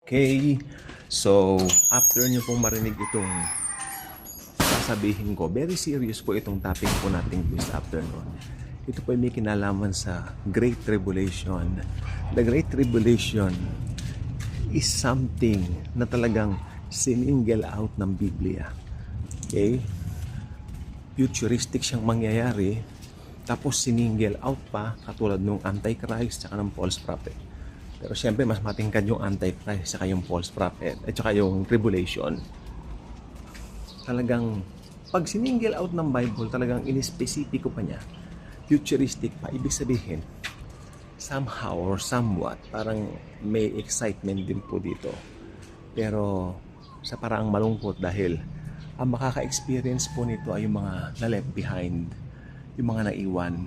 Okay, so after nyo pong marinig itong sasabihin ko, very serious po itong topic po natin this afternoon. Ito po ay may kinalaman sa Great Tribulation. The Great Tribulation is something na talagang siningle out ng Biblia. Okay? Futuristic siyang mangyayari, tapos siningle out pa katulad ng Antichrist at ng false prophet. Pero siyempre, mas matingkad yung Antichrist saka yung false prophet at saka yung tribulation. Talagang, pag siningle out ng Bible, talagang inispesipiko pa niya, futuristic pa, ibig sabihin, somehow or somewhat, parang may excitement din po dito. Pero, sa paraang malungkot dahil, ang makaka-experience po nito ay yung mga na-left behind, yung mga naiwan.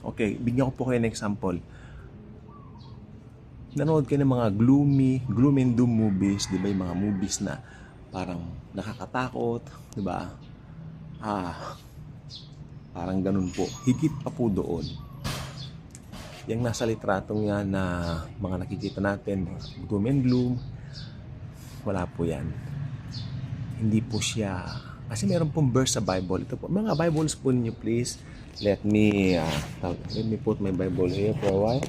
Okay, bigyan ko po kayo ng example. Nanood kayo ng mga gloom and doom movies, di ba? Yung mga movies na parang nakakatakot, di ba? Parang ganun po. Higit pa po doon. Yung nasa litratong yan na mga nakikita natin, doom and gloom, wala po yan. Hindi po siya, kasi meron pong verse sa Bible. Ito po, mga Bibles po ninyo please. Let me put my Bible here for a while.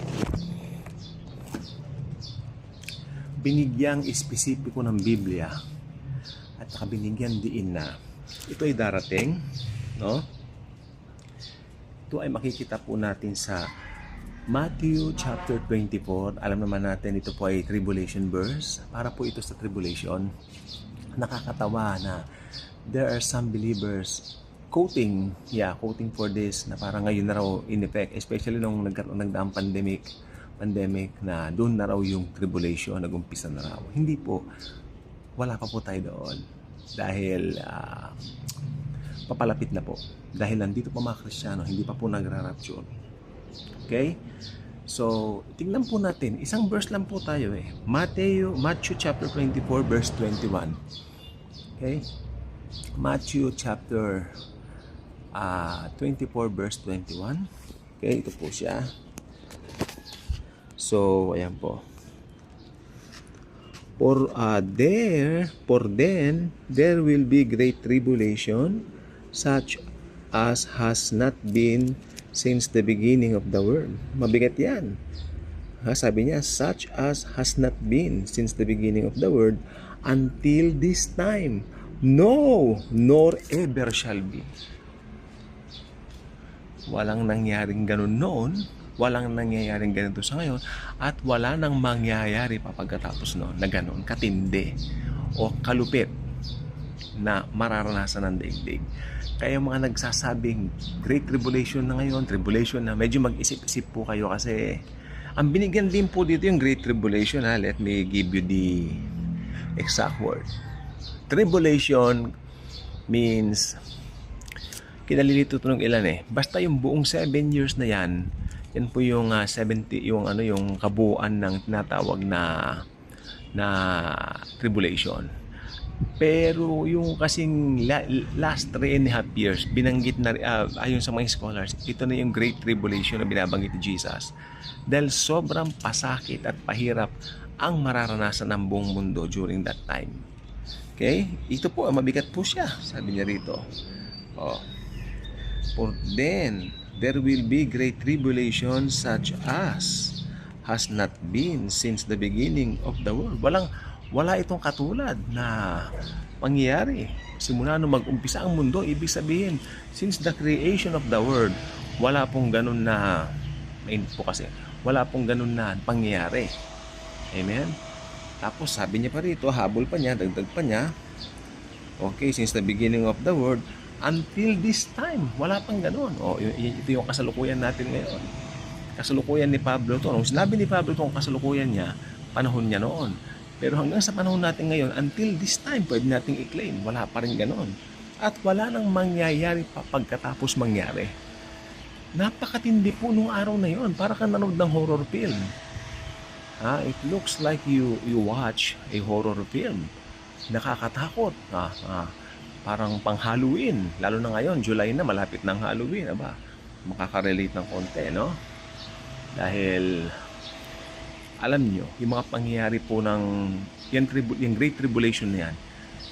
Binigyang espesipiko ng Biblia at saka binigyan diin na ito ay darating, no? Ito ay makikita po natin sa Matthew chapter 24. Alam naman natin ito po ay tribulation verse. Para po ito sa tribulation. Nakakatawa na there are some believers quoting for this na parang ngayon na raw in effect, especially nung nagdaang pandemic na doon na raw yung tribulation, nag-umpisa na raw. Hindi po. Wala pa po tayo doon. Dahil papalapit na po. Dahil nandito pa mga Kristiyano, hindi pa po nagra-rapture. Okay? So, tingnan po natin. Isang verse lang po tayo eh. Matthew chapter 24 verse 21. Okay? Matthew chapter 24 verse 21. Okay, ito po siya. So, ayan po. For then there will be great tribulation, such as has not been since the beginning of the world. Mabigat yan. Sabi niya, such as has not been since the beginning of the world until this time. No, nor ever shall be. Walang nangyaring ganun noon. Walang nangyayaring ganito sa ngayon at wala nang mangyayari pa pagkatapos noon na gano'n katindi o kalupit na mararanasan ng daigdig. Kaya mga nagsasabing Great Tribulation na ngayon, tribulation na, medyo mag-isip-isip po kayo kasi ang binigyan din po dito yung Great Tribulation. Let me give you the exact word. Tribulation means, kinalilito ito ng ilan eh, basta yung buong 7 years na yan po yung 70 yung kabuuan ng tinatawag na tribulation. Pero yung kasing last 3.5 years binanggit na ayon sa mga scholars, ito na yung Great Tribulation na binabanggit ni Jesus. Dahil sobrang pasakit at pahirap ang mararanasan ng buong mundo during that time. Okay? Ito po, mabigat po siya. Sabi niya rito. For then there will be great tribulation such as has not been since the beginning of the world. Wala itong katulad na pangyayari. Simula nung mag-umpisa ang mundo, ibig sabihin, since the creation of the world, wala pong ganun na, wala pong ganun na pangyayari. Amen? Tapos sabi niya pa rito, habol pa niya, dagdag pa niya, okay, since the beginning of the world, until this time, wala pang ganun. Ito yung kasalukuyan natin ngayon. Kasalukuyan ni Pablo to. Nung sinabi ni Pablo itong kasalukuyan niya, panahon niya noon. Pero hanggang sa panahon natin ngayon, until this time, pwede nating i-claim. Wala pa rin ganun. At wala nang mangyayari pa pagkatapos mangyari. Napakatindi po nung araw na yon. Para kang nanood ng horror film. It looks like you watch a horror film. Nakakatakot. Parang pang Halloween, lalo na ngayon, July na, malapit ng Halloween, makaka-relate ng konti, no? Dahil alam nyo, yung mga pangyayari po ng yung Great Tribulation na yan,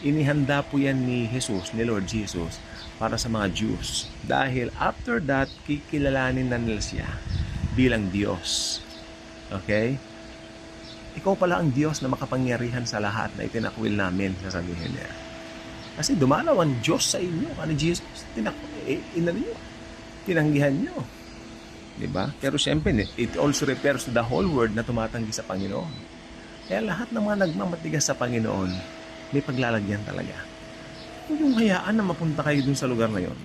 inihanda po yan ni Jesus, ni Lord Jesus, para sa mga Jews. Dahil after that, kikilalanin na nila siya bilang Diyos. Okay? Ikaw pala ang Diyos na makapangyarihan sa lahat na itinakwil namin, sasabihin niya. Kasi dumalaw ang Diyos sa inyo. Ano Jesus? Tinanggihan nyo. Diba? Pero syempre, it also refers to the whole world na tumatanggi sa Panginoon. Kaya lahat ng mga nagmamatigas sa Panginoon, may paglalagyan talaga. Kung yung hayaan na mapunta kayo dun sa lugar na yon,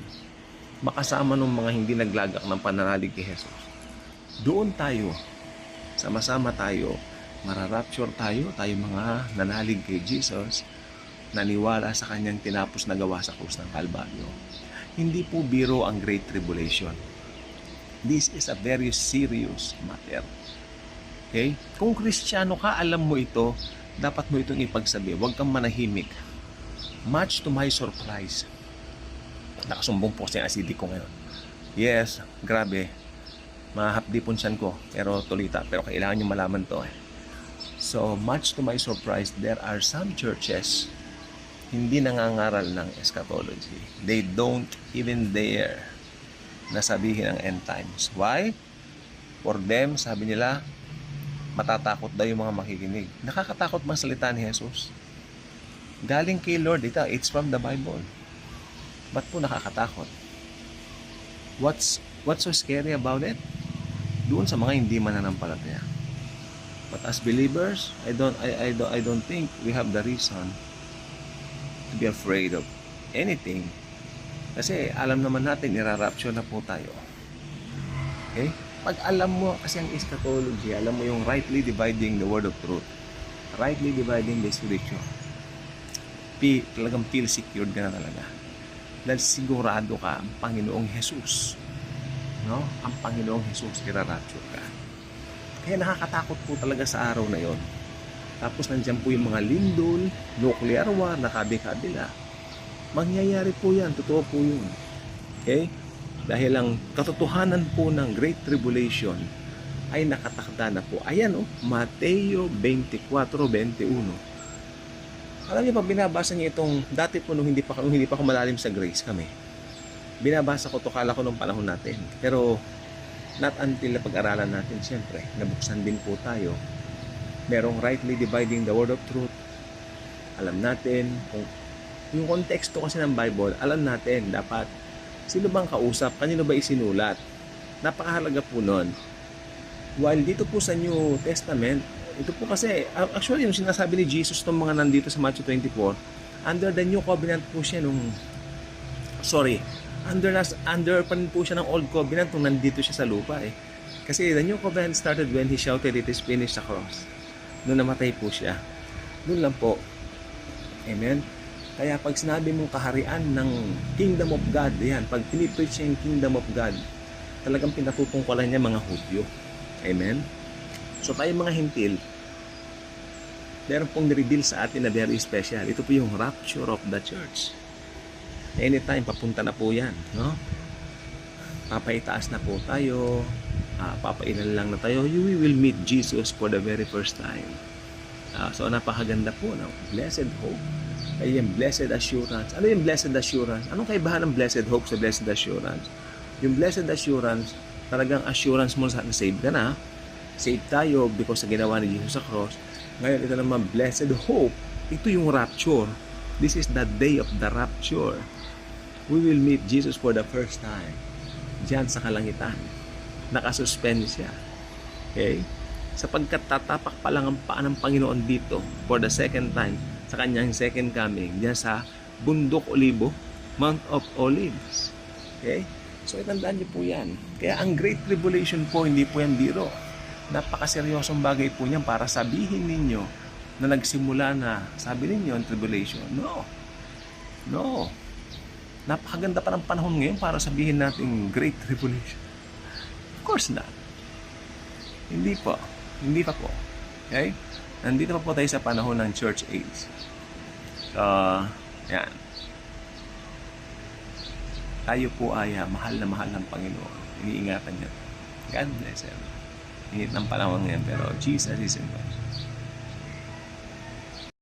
makasama ng mga hindi naglagak ng pananalig kay Jesus, doon tayo, sama-sama tayo, mararapture tayo mga nanalig kay Jesus, naniwala sa kanyang tinapos na gawa sa krus ng Kalbaryo. Hindi po biro ang Great Tribulation. This is a very serious matter. Okay? Kung Kristiyano ka, alam mo ito, dapat mo itong ipagsabi. Huwag kang manahimik. Much to my surprise, nakasumbong po si acidic ko ngayon. Yes, grabe. Mahapdi po siyan ko, pero tulita. Pero kailangan nyo malaman to. So, much to my surprise, there are some churches hindi nangangaral ng eschatology. They don't even dare na sabihin ang end times. Why? For them, sabi nila, matatakot daw yung mga makikinig. Nakakatakot bang salita ni Jesus? Galing kay Lord, it's from the Bible. Ba't po nakakatakot? What's so scary about it? Doon sa mga hindi mananampalataya. But as believers, I don't think we have the reason to be afraid of anything. Kasi alam naman natin, irarapture na po tayo. Okay? Pag alam mo, kasi ang eschatology, alam mo yung rightly dividing the word of truth. Rightly dividing the scripture. Talagang feel secured ka na talaga. Dahil sigurado ka, ang Panginoong Jesus. No? Ang Panginoong Jesus, irarapture ka. Kaya nakakatakot po talaga sa araw na yon. Tapos nandiyan po yung mga lindol, nuclear war, nakabi-kabila. Mangyayari po yan, totoo po yun. Okay? Dahil ang katotohanan po ng Great Tribulation ay nakatakda na po. Ayan Mateo 24:21. Alam niyo pa, binabasa niyo itong, dati po nung hindi pa ako malalim sa grace kami. Binabasa ko to, kala ko nung panahon natin. Pero not until na pag-aralan natin, siyempre, nabuksan din po tayo. Merong rightly dividing the word of truth. Alam natin kung yung konteksto kasi ng Bible, alam natin dapat sino bang kausap, kanino ba isinulat. Napakahalaga po nun. While dito po sa New Testament, ito po kasi, actually yung sinasabi ni Jesus itong mga nandito sa Matthew 24, under the New Covenant po siya under pa rin po siya ng Old Covenant nung nandito siya sa lupa Kasi the New Covenant started when he shouted, "It is finished" sa cross. Noon namatay po siya. Noon lang po. Amen? Kaya pag sinabi mong kaharian ng Kingdom of God, yan, pag pinipreach niya yung Kingdom of God, talagang pinatutungkulan niya mga Hudyo. Amen? So tayo mga hintil, meron pong nireveal sa atin na very special. Ito po yung rapture of the church. Anytime, papunta na po yan. No? Papaitaas na po tayo, papailan lang na tayo, you will meet Jesus for the very first time. So napakaganda po ng blessed hope. Ay yung blessed assurance. Ano yung blessed assurance? Anong kaibahan ng blessed hope sa blessed assurance? Yung blessed assurance, talagang assurance mo na save ka na. Save tayo because sa ginawa ni Jesus sa cross. Ngayon, ito naman, blessed hope. Ito yung rapture. This is the day of the rapture. We will meet Jesus for the first time. Diyan sa kalangitan. Nakasuspend siya. Okay? Sapagkat tatapak pa lang ang paa ng Panginoon dito for the second time sa kanyang second coming, diyan sa Bundok Olivo, Mount of Olives. Okay? So itandaan niyo po yan. Kaya ang Great Tribulation po, hindi po yan biro. Napakaseryosong bagay po niyan para sabihin ninyo na nagsimula na, sabi ninyo, ang tribulation. No. Napakaganda pa ng panahon ngayon para sabihin natin Great Tribulation. Of course not. Hindi po. Hindi pa po. Okay? Nandito pa po tayo sa panahon ng church age. So, yan. Tayo po ay mahal na mahal ng Panginoon. Iniingatan niya. God bless everyone. init ng panahon ngayon, pero Jesus is in control.